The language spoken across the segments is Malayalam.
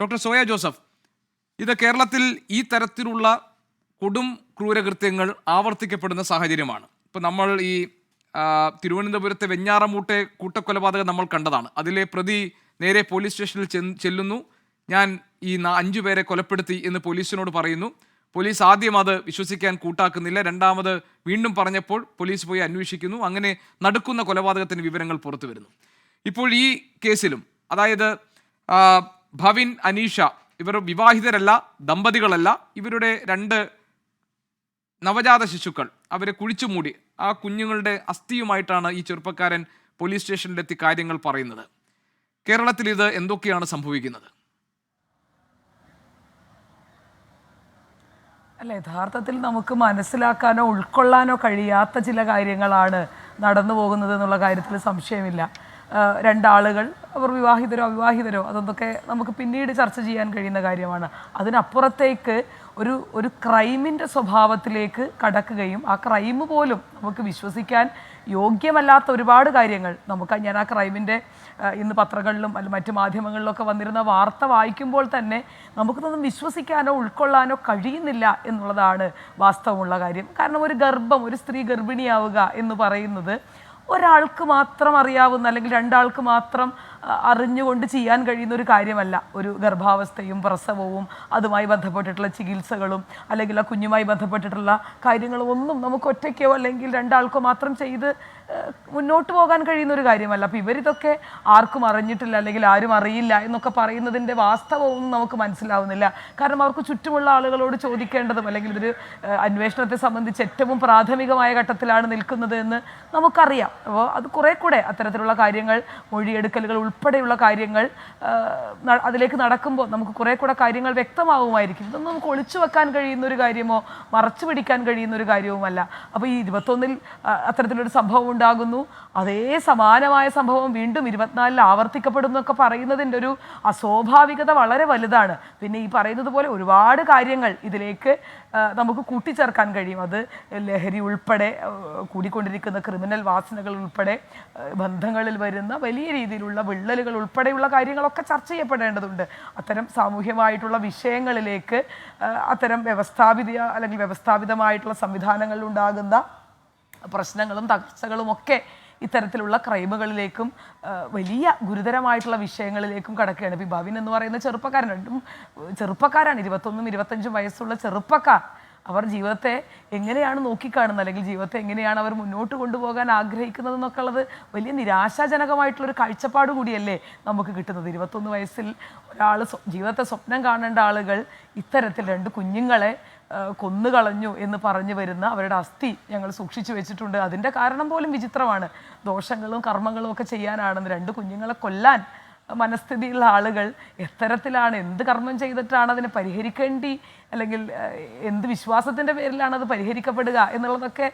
ഡോക്ടർ സോയ ജോസഫ്, ഇത് കേരളത്തിൽ ഈ തരത്തിലുള്ള കൊടും ക്രൂരകൃത്യങ്ങൾ ആവർത്തിക്കപ്പെടുന്ന സാഹചര്യമാണ്. ഇപ്പം നമ്മൾ ഈ തിരുവനന്തപുരത്തെ വെഞ്ഞാറമൂട്ടെ കൂട്ടക്കൊലപാതകം നമ്മൾ കണ്ടതാണ്. അതിലെ പ്രതി നേരെ പോലീസ് സ്റ്റേഷനിൽ ചെല്ലുന്നു. ഞാൻ ഈ 5 പേരെ കൊലപ്പെടുത്തി എന്ന് പോലീസിനോട് പറയുന്നു. പോലീസ് ആദ്യം അത് വിശ്വസിക്കാൻ കൂട്ടാക്കുന്നില്ല. രണ്ടാമത് വീണ്ടും പറഞ്ഞപ്പോൾ പോലീസ് പോയി അന്വേഷിക്കുന്നു. അങ്ങനെ നടക്കുന്ന കൊലപാതകത്തിന് വിവരങ്ങൾ പുറത്തു വരുന്നു. ഇപ്പോൾ ഈ കേസിലും, അതായത് ഭവിൻ, അനീഷ, ഇവർ വിവാഹിതരല്ല, ദമ്പതികളല്ല. ഇവരുടെ 2 നവജാത ശിശുക്കൾ, അവരെ കുഴിച്ചുമൂടി ആ കുഞ്ഞുങ്ങളുടെ അസ്ഥിയുമായിട്ടാണ് ഈ ചെറുപ്പക്കാരൻ പോലീസ് സ്റ്റേഷനിലെത്തി കാര്യങ്ങൾ പറയുന്നത്. കേരളത്തിൽ ഇത് എന്തൊക്കെയാണ് സംഭവിക്കുന്നത്? അല്ല, യഥാർത്ഥത്തിൽ നമുക്ക് മനസ്സിലാക്കാനോ ഉൾക്കൊള്ളാനോ കഴിയാത്ത ചില കാര്യങ്ങളാണ് നടന്നു പോകുന്നത് എന്നുള്ള കാര്യത്തിൽ സംശയമില്ല. 2 ആളുകൾ, അവർ വിവാഹിതരോ അവിവാഹിതരോ, അതൊക്കെ നമുക്ക് പിന്നീട് ചർച്ച ചെയ്യാൻ കഴിയുന്ന കാര്യമാണ്. അതിനപ്പുറത്തേക്ക് ഒരു ക്രൈമിൻ്റെ സ്വഭാവത്തിലേക്ക് കടക്കുകയും ആ ക്രൈം പോലും നമുക്ക് വിശ്വസിക്കാൻ യോഗ്യമല്ലാത്ത ഒരുപാട് കാര്യങ്ങൾ ഞാൻ ആ ക്രൈമിൻ്റെ ഇന്ന് പത്രങ്ങളിലും മറ്റു മാധ്യമങ്ങളിലൊക്കെ വന്നിരുന്ന വാർത്ത വായിക്കുമ്പോൾ തന്നെ നമുക്കിതൊന്നും വിശ്വസിക്കാനോ ഉൾക്കൊള്ളാനോ കഴിയുന്നില്ല എന്നുള്ളതാണ് വാസ്തവമുള്ള കാര്യം. കാരണം ഒരു സ്ത്രീ ഗർഭിണിയാവുക എന്ന് പറയുന്നത് ഒരാൾക്ക് മാത്രം അറിയാവുന്ന, അല്ലെങ്കിൽ 2 ആൾക്ക് മാത്രം അറിഞ്ഞുകൊണ്ട് ചെയ്യാൻ കഴിയുന്ന ഒരു കാര്യമല്ല. ഒരു ഗർഭാവസ്ഥയും പ്രസവവും അതുമായി ബന്ധപ്പെട്ടിട്ടുള്ള ചികിത്സകളും അല്ലെങ്കിൽ ആ കുഞ്ഞുമായി ബന്ധപ്പെട്ടിട്ടുള്ള കാര്യങ്ങളും ഒന്നും നമുക്ക് ഒറ്റയ്ക്കോ അല്ലെങ്കിൽ 2 ആൾക്കോ മാത്രം ചെയ്ത് മുന്നോട്ട് പോകാൻ കഴിയുന്ന ഒരു കാര്യമല്ല. അപ്പോൾ ഇവരിതൊക്കെ ആർക്കും അറിഞ്ഞിട്ടില്ല അല്ലെങ്കിൽ ആരും അറിയില്ല എന്നൊക്കെ പറയുന്നതിൻ്റെ വാസ്തവവും നമുക്ക് മനസ്സിലാവുന്നില്ല. കാരണം അവർക്ക് ചുറ്റുമുള്ള ആളുകളോട് ചോദിക്കേണ്ടതും, അല്ലെങ്കിൽ ഇതൊരു അന്വേഷണത്തെ സംബന്ധിച്ച് ഏറ്റവും പ്രാഥമികമായ ഘട്ടത്തിലാണ് നിൽക്കുന്നത് എന്ന് നമുക്കറിയാം. അപ്പോൾ അത് കുറേ കൂടെ അത്തരത്തിലുള്ള കാര്യങ്ങൾ, മൊഴിയെടുക്കലുകൾ ഉൾപ്പെടെയുള്ള കാര്യങ്ങൾ അതിലേക്ക് നടക്കുമ്പോൾ നമുക്ക് കുറേ കൂടെ കാര്യങ്ങൾ വ്യക്തമാവുമായിരിക്കും. ഇതൊന്നും നമുക്ക് ഒളിച്ചു വെക്കാൻ കഴിയുന്ന ഒരു കാര്യമോ മറച്ചു പിടിക്കാൻ കഴിയുന്ന ഒരു കാര്യവുമല്ല. അപ്പോൾ ഈ 21-ൽ അത്തരത്തിലൊരു സംഭവം ഉണ്ടാകുന്നു, അതേ സമാനമായ സംഭവം വീണ്ടും 24-ൽ ആവർത്തിക്കപ്പെടുന്നൊക്കെ പറയുന്നതിൻ്റെ ഒരു അസ്വാഭാവികത വളരെ വലുതാണ്. പിന്നെ ഈ പറയുന്നത് പോലെ ഒരുപാട് കാര്യങ്ങൾ ഇതിലേക്ക് നമുക്ക് കൂട്ടിച്ചേർക്കാൻ കഴിയും. അത് ലഹരി ഉൾപ്പെടെ, കൂടിക്കൊണ്ടിരിക്കുന്ന ക്രിമിനൽ വാസനകൾ ഉൾപ്പെടെ, ബന്ധങ്ങളിൽ വരുന്ന വലിയ രീതിയിലുള്ള വിള്ളലുകൾ ഉൾപ്പെടെയുള്ള കാര്യങ്ങളൊക്കെ ചർച്ച ചെയ്യപ്പെടേണ്ടതുണ്ട്. അത്തരം സാമൂഹ്യമായിട്ടുള്ള വിഷയങ്ങളിലേക്ക് അത്തരം വ്യവസ്ഥാപിതമായിട്ടുള്ള സംവിധാനങ്ങളിൽ ഉണ്ടാകുന്ന പ്രശ്നങ്ങളും തകർച്ചകളും ഒക്കെ ഇത്തരത്തിലുള്ള ക്രൈമുകളിലേക്കും വലിയ ഗുരുതരമായിട്ടുള്ള വിഷയങ്ങളിലേക്കും കടക്കുകയാണ്. ഇപ്പോൾ ഭവിൻ എന്ന് പറയുന്ന ചെറുപ്പക്കാരാണ്, 21ഉം 25ഉം വയസ്സുള്ള ചെറുപ്പക്കാർ. അവർ ജീവിതത്തെ എങ്ങനെയാണ് നോക്കിക്കാണുന്നത്, അല്ലെങ്കിൽ ജീവിതത്തെ എങ്ങനെയാണ് അവർ മുന്നോട്ട് കൊണ്ടുപോകാൻ ആഗ്രഹിക്കുന്നത് എന്നൊക്കെ ഉള്ളത് വലിയ നിരാശാജനകമായിട്ടുള്ളൊരു കാഴ്ചപ്പാട് കൂടിയല്ലേ നമുക്ക് കിട്ടുന്നത്. 21 വയസ്സിൽ ഒരാൾ ജീവിതത്തെ സ്വപ്നം കാണേണ്ട ആളുകൾ ഇത്തരത്തിൽ 2 കുഞ്ഞുങ്ങളെ കൊന്നുകളഞ്ഞു എന്ന് പറഞ്ഞു വരുന്ന അവരുടെ അസ്ഥി ഞങ്ങൾ സൂക്ഷിച്ചു വെച്ചിട്ടുണ്ട്. അതിൻ്റെ കാരണം പോലും വിചിത്രമാണ്. ദോഷങ്ങളും കർമ്മങ്ങളും ഒക്കെ ചെയ്യാനാണെന്ന് 2 കുഞ്ഞുങ്ങളെ കൊല്ലാൻ മനസ്ഥിതിയുള്ള ആളുകൾ എത്തരത്തിലാണ്, എന്ത് കർമ്മം ചെയ്തിട്ടാണ് അതിനെ പരിഹരിക്കേണ്ടി, അല്ലെങ്കിൽ എന്ത് വിശ്വാസത്തിൻ്റെ പേരിലാണ് അത് പരിഹരിക്കപ്പെടുക എന്നുള്ളതൊക്കെ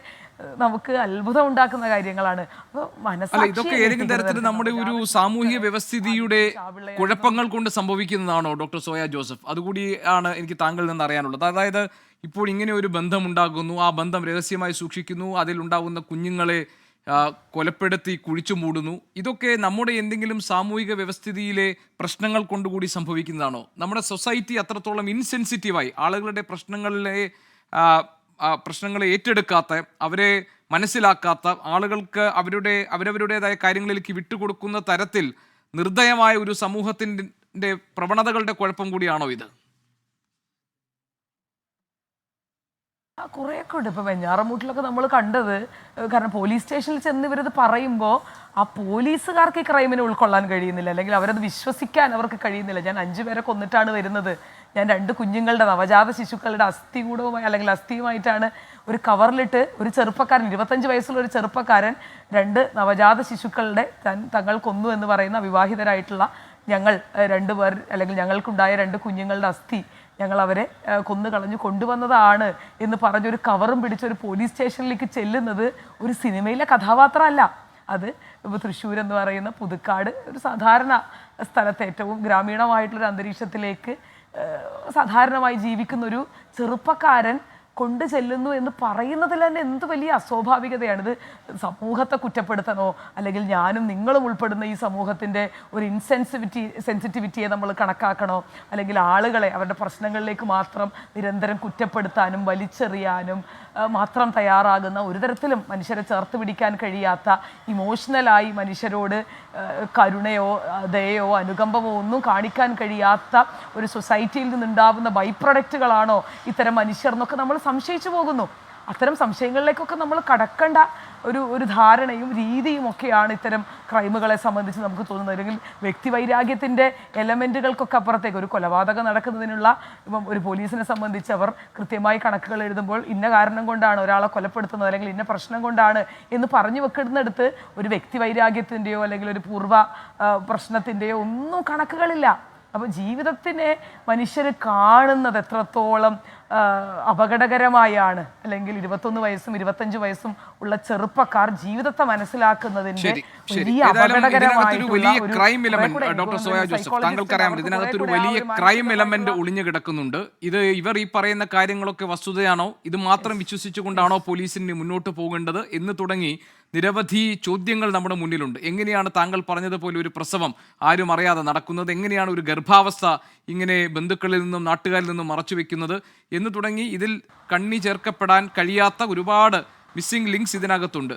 നമുക്ക് അത്ഭുതം ഉണ്ടാക്കുന്ന കാര്യങ്ങളാണ്. അപ്പോൾ ഇതൊക്കെ ഏതെങ്കിലും തരത്തിൽ നമ്മുടെ ഒരു സാമൂഹിക വ്യവസ്ഥിതിയുടെ കുഴപ്പങ്ങൾ കൊണ്ട് സംഭവിക്കുന്നതാണോ ഡോക്ടർ സോയ ജോസഫ്? അതുകൂടിയാണ് എനിക്ക് താങ്കളിൽ നിന്ന് അറിയാനുള്ളത്. അതായത് ഇപ്പോൾ ഇങ്ങനെ ഒരു ബന്ധം ഉണ്ടാകുന്നു, ആ ബന്ധം രഹസ്യമായി സൂക്ഷിക്കുന്നു, അതിലുണ്ടാകുന്ന കുഞ്ഞുങ്ങളെ കൊലപ്പെടുത്തി കുഴിച്ചു മൂടുന്നു. ഇതൊക്കെ നമ്മുടെ എന്തെങ്കിലും സാമൂഹിക വ്യവസ്ഥിതിയിലെ പ്രശ്നങ്ങൾ കൊണ്ടുകൂടി സംഭവിക്കുന്നതാണോ? നമ്മുടെ സൊസൈറ്റി അത്രത്തോളം ഇൻസെൻസിറ്റീവായി ആളുകളുടെ പ്രശ്നങ്ങളെ ഏറ്റെടുക്കാത്ത, അവരെ മനസ്സിലാക്കാത്ത, ആളുകൾക്ക് അവരവരുടേതായ കാര്യങ്ങളിലേക്ക് വിട്ടുകൊടുക്കുന്ന തരത്തിൽ നിർദ്ദയമായ ഒരു സമൂഹത്തിൻ്റെ പ്രവണതകളുടെ കുഴപ്പം കൂടിയാണോ ഇത്? കുറേയൊക്കെ ഉണ്ട്. ഇപ്പോൾ വെഞ്ഞാറമൂട്ടിലൊക്കെ നമ്മൾ കണ്ടത്, കാരണം പോലീസ് സ്റ്റേഷനിൽ ചെന്ന് ഇവരത് പറയുമ്പോൾ ആ പോലീസുകാർക്ക് ഈ ക്രൈമിനെ ഉൾക്കൊള്ളാൻ കഴിയുന്നില്ല, അല്ലെങ്കിൽ അവരത് വിശ്വസിക്കാൻ അവർക്ക് കഴിയുന്നില്ല. ഞാൻ 5 പേരെ കൊന്നിട്ടാണ് വരുന്നത്, ഞാൻ 2 കുഞ്ഞുങ്ങളുടെ നവജാത ശിശുക്കളുടെ അസ്ഥികൂടവുമായി അല്ലെങ്കിൽ അസ്ഥിയുമായിട്ടാണ് ഒരു കവറിലിട്ട് ഒരു ചെറുപ്പക്കാരൻ, 25 വയസ്സുള്ള ഒരു ചെറുപ്പക്കാരൻ 2 നവജാത ശിശുക്കളുടെ തങ്ങൾ കൊന്നു എന്ന് പറയുന്ന വിവാഹിതരായിട്ടുള്ള ഞങ്ങൾ 2 പേർ, അല്ലെങ്കിൽ ഞങ്ങൾക്കുണ്ടായ 2 കുഞ്ഞുങ്ങളുടെ അസ്ഥി ഞങ്ങൾ അവരെ കൊന്നുകളഞ്ഞു കൊണ്ടുവന്നതാണ് എന്ന് പറഞ്ഞൊരു കവറും പിടിച്ചൊരു പോലീസ് സ്റ്റേഷനിലേക്ക് ചെല്ലുന്നത് ഒരു സിനിമയിലെ കഥാപാത്രമല്ല. അത് ഇപ്പോൾ തൃശ്ശൂർ എന്ന് പറയുന്ന പുതുക്കാട്, ഒരു സാധാരണ സ്ഥലത്ത് ഏറ്റവും ഗ്രാമീണമായിട്ടുള്ളൊരു അന്തരീക്ഷത്തിലേക്ക് സാധാരണമായി ജീവിക്കുന്നൊരു ചെറുപ്പക്കാരൻ കൊണ്ടു ചെല്ലുന്നു എന്ന് പറയുന്നതിൽ തന്നെ എന്ത് വലിയ അസ്വാഭാവികതയാണ്. ഇത് സമൂഹത്തെ കുറ്റപ്പെടുത്തണോ, അല്ലെങ്കിൽ ഞാനും നിങ്ങളും ഉൾപ്പെടുന്ന ഈ സമൂഹത്തിൻ്റെ ഒരു സെൻസിറ്റിവിറ്റിയെ നമ്മൾ കണക്കാക്കണോ, അല്ലെങ്കിൽ ആളുകളെ അവരുടെ പ്രശ്നങ്ങളിലേക്ക് മാത്രം നിരന്തരം കുറ്റപ്പെടുത്താനും വലിച്ചെറിയാനും മാത്രം തയ്യാറാകുന്ന, ഒരു തരത്തിലും മനുഷ്യരെ ചേർത്ത് പിടിക്കാൻ കഴിയാത്ത, ഇമോഷണലായി മനുഷ്യരോട് കരുണയോ ദയയോ അനുകമ്പമോ ഒന്നും കാണിക്കാൻ കഴിയാത്ത ഒരു സൊസൈറ്റിയിൽ നിന്നുണ്ടാവുന്ന ബൈ പ്രൊഡക്റ്റുകളാണോ ഇത്തരം മനുഷ്യർ എന്നൊക്കെ നമ്മൾ സംശയിച്ചു പോകുന്നു. അത്തരം സംശയങ്ങളിലേക്കൊക്കെ നമ്മൾ കടക്കേണ്ട ഒരു ധാരണയും രീതിയും ഒക്കെയാണ് ഇത്തരം ക്രൈമുകളെ സംബന്ധിച്ച് നമുക്ക് തോന്നുന്നത്. അല്ലെങ്കിൽ വ്യക്തിവൈരാഗ്യത്തിൻ്റെ എലമെൻറ്റുകൾക്കൊക്കെ അപ്പുറത്തേക്ക് ഒരു കൊലപാതകം നടക്കുന്നതിനുള്ള ഇപ്പം ഒരു പോലീസിനെ സംബന്ധിച്ച് അവർ കൃത്യമായി കണക്കുകൾ എഴുതുമ്പോൾ ഇന്ന കാരണം കൊണ്ടാണ് ഒരാളെ കൊലപ്പെടുത്തുന്നത് അല്ലെങ്കിൽ ഇന്ന പ്രശ്നം കൊണ്ടാണ് എന്ന് പറഞ്ഞു വെക്കുന്നിടത്ത് ഒരു വ്യക്തിവൈരാഗ്യത്തിൻ്റെയോ അല്ലെങ്കിൽ ഒരു പൂർവ്വ പ്രശ്നത്തിൻ്റെയോ ഒന്നും കണക്കുകളില്ല. അപ്പോൾ ജീവിതത്തിനെ മനുഷ്യർ കാണുന്നത് എത്രത്തോളം അപകടകരമായാണ്, അല്ലെങ്കിൽ 21 വയസ്സും 25 വയസ്സും ഉള്ള ചെറുപ്പക്കാർ ജീവിതത്തെ മനസ്സിലാക്കുന്നതിന്റെ വലിയ വലിയ crime element doctor Zoya Joseph, താങ്കൾക്കറിയാം ഇതിനകത്തൊരു വലിയ ക്രൈം എലമെന്റ് ഒളിഞ്ഞു കിടക്കുന്നുണ്ട്. ഇത് ഇവർ ഈ പറയുന്ന കാര്യങ്ങളൊക്കെ വസ്തുതയാണോ, ഇത് മാത്രം വിശ്വസിച്ചുകൊണ്ടാണോ പോലീസിന് മുന്നോട്ട് പോകേണ്ടത് എന്ന് തുടങ്ങി നിരവധി ചോദ്യങ്ങൾ നമ്മുടെ മുന്നിലുണ്ട്. എങ്ങനെയാണ് താങ്കൾ പറഞ്ഞതുപോലെ ഒരു പ്രസവം ആരും അറിയാതെ നടക്കുന്നത്, എങ്ങനെയാണ് ഒരു ഗർഭാവസ്ഥ ഇങ്ങനെ ബന്ധുക്കളിൽ നിന്നും നാട്ടുകാരിൽ നിന്നും മറച്ചു വെക്കുന്നത് എന്ന് തുടങ്ങി ഇതിൽ കണ്ണി ചേർക്കപ്പെടാൻ കഴിയാത്ത ഒരുപാട് മിസ്സിംഗ് ലിങ്ക്സ് ഇതിനകത്തുണ്ട്.